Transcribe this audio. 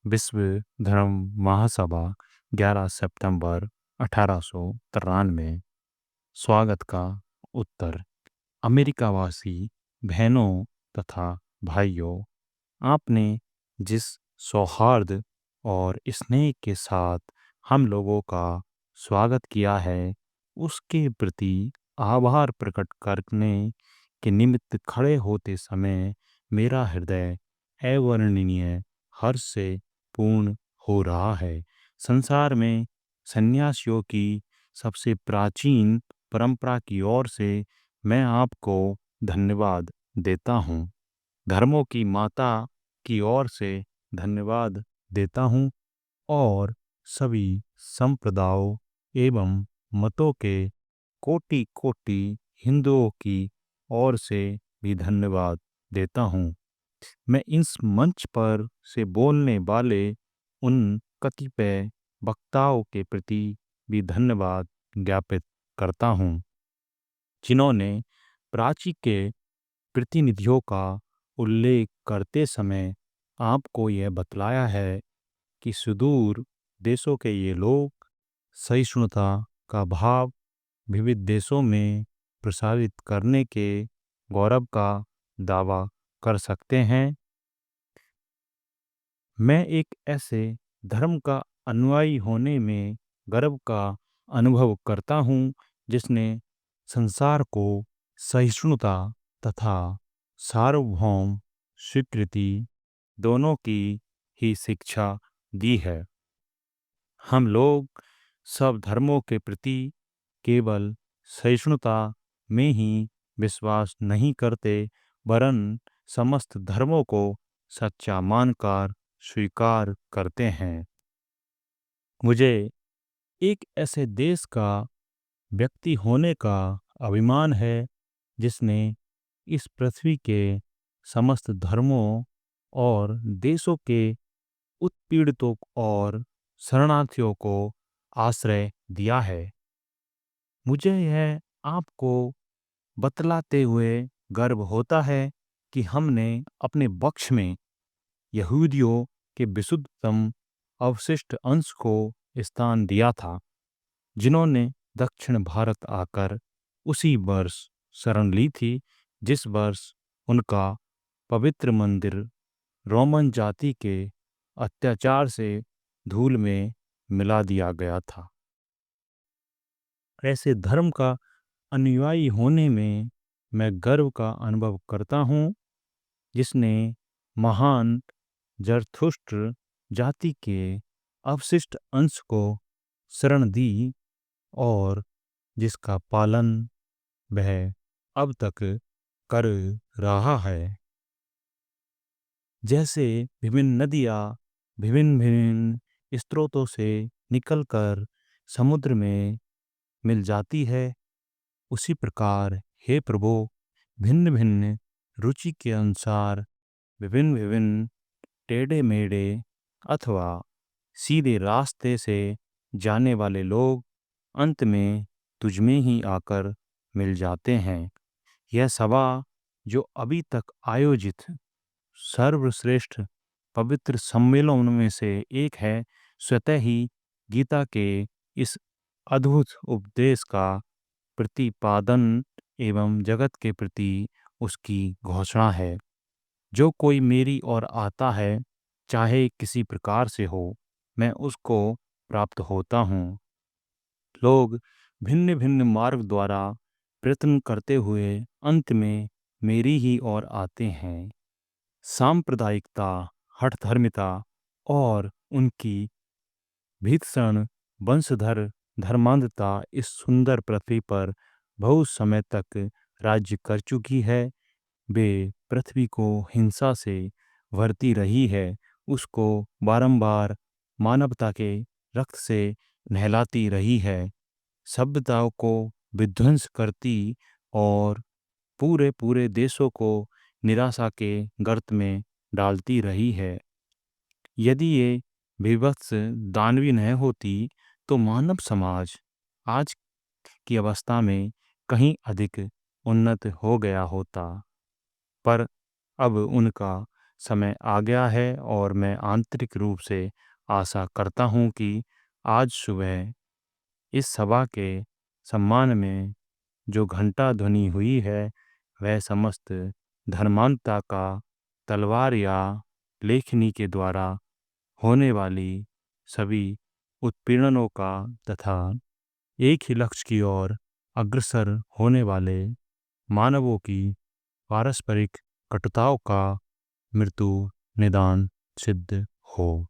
विश्व धर्म महासभा 11 सितंबर 1893। स्वागत का उत्तर। अमेरिकावासी बहनों तथा भाइयों, आपने जिस सौहार्द और स्नेह के साथ हम लोगों का स्वागत किया है, उसके प्रति आभार प्रकट करने के निमित्त खड़े होते समय मेरा हृदय अवर्णनीय हर्ष से पूर्ण हो रहा है। संसार में सन्यासियों की सबसे प्राचीन परंपरा की ओर से मैं आपको धन्यवाद देता हूँ। धर्मों की माता की ओर से धन्यवाद देता हूँ और सभी संप्रदायों एवं मतों के कोटि कोटि हिंदुओं की ओर से भी धन्यवाद देता हूँ। मैं इस मंच पर से बोलने वाले उन कतिपय वक्ताओं के प्रति भी धन्यवाद ज्ञापित करता हूँ, जिन्होंने प्राची के प्रतिनिधियों का उल्लेख करते समय आपको यह बतलाया है कि सुदूर देशों के ये लोग सहिष्णुता का भाव विविध देशों में प्रसारित करने के गौरव का दावा कर सकते हैं। मैं एक ऐसे धर्म का अनुयायी होने में गर्व का अनुभव करता हूँ जिसने संसार को सहिष्णुता तथा सार्वभौम स्वीकृति दोनों की ही शिक्षा दी है। हम लोग सब धर्मों के प्रति केवल सहिष्णुता में ही विश्वास नहीं करते, वरन समस्त धर्मों को सच्चा मानकर स्वीकार करते हैं। मुझे एक ऐसे देश का व्यक्ति होने का अभिमान है जिसने इस पृथ्वी के समस्त धर्मों और देशों के उत्पीड़ितों और शरणार्थियों को आश्रय दिया है। मुझे यह आपको बतलाते हुए गर्व होता है कि हमने अपने पक्ष में यहूदियों के विशुद्धतम अवशिष्ट अंश को स्थान दिया था, जिन्होंने दक्षिण भारत आकर उसी वर्ष शरण ली थी जिस वर्ष उनका पवित्र मंदिर रोमन जाति के अत्याचार से धूल में मिला दिया गया था। ऐसे धर्म का अनुयायी होने में मैं गर्व का अनुभव करता हूँ जिसने महान जरथुष्ट्र जाति के अवशिष्ट अंश को शरण दी और जिसका पालन वह अब तक कर रहा है। जैसे विभिन्न नदियाँ विभिन्न विभिन्न स्रोतों से निकलकर समुद्र में मिल जाती है, उसी प्रकार हे प्रभु, भिन्न भिन्न रुचि के अनुसार विभिन्न विभिन्न टेढ़े मेढ़े अथवा सीधे रास्ते से जाने वाले लोग अंत में तुझ में ही आकर मिल जाते हैं। यह सभा जो अभी तक आयोजित सर्वश्रेष्ठ पवित्र सम्मेलनों में से एक है, स्वतः ही गीता के इस अद्भुत उपदेश का प्रतिपादन एवं जगत के प्रति उसकी घोषणा है। जो कोई मेरी ओर आता है, चाहे किसी प्रकार से हो, मैं उसको प्राप्त होता हूँ। लोग भिन्न भिन्न मार्ग द्वारा प्रयत्न करते हुए अंत में मेरी ही ओर आते हैं। सांप्रदायिकता, हठधर्मिता और उनकी भीषण वंशधर धर्मांधता इस सुंदर पृथ्वी पर बहुत समय तक राज्य कर चुकी है। वे पृथ्वी को हिंसा से भरती रही है, उसको बारंबार मानवता के रक्त से नहलाती रही है, सभ्यताओं को विध्वंस करती और पूरे पूरे देशों को निराशा के गर्त में डालती रही है। यदि ये विभत्स दानवी न होती तो मानव समाज आज की अवस्था में कहीं अधिक उन्नत हो गया होता, पर अब उनका समय आ गया है और मैं आंतरिक रूप से आशा करता हूँ कि आज सुबह इस सभा के सम्मान में जो घंटा ध्वनि हुई है वह समस्त धर्मांधता का तलवार या लेखनी के द्वारा होने वाली सभी उत्पीड़नों का तथा एक ही लक्ष्य की ओर अग्रसर होने वाले मानवों की पारस्परिक कटुताओं का मृत्यु निदान सिद्ध हो।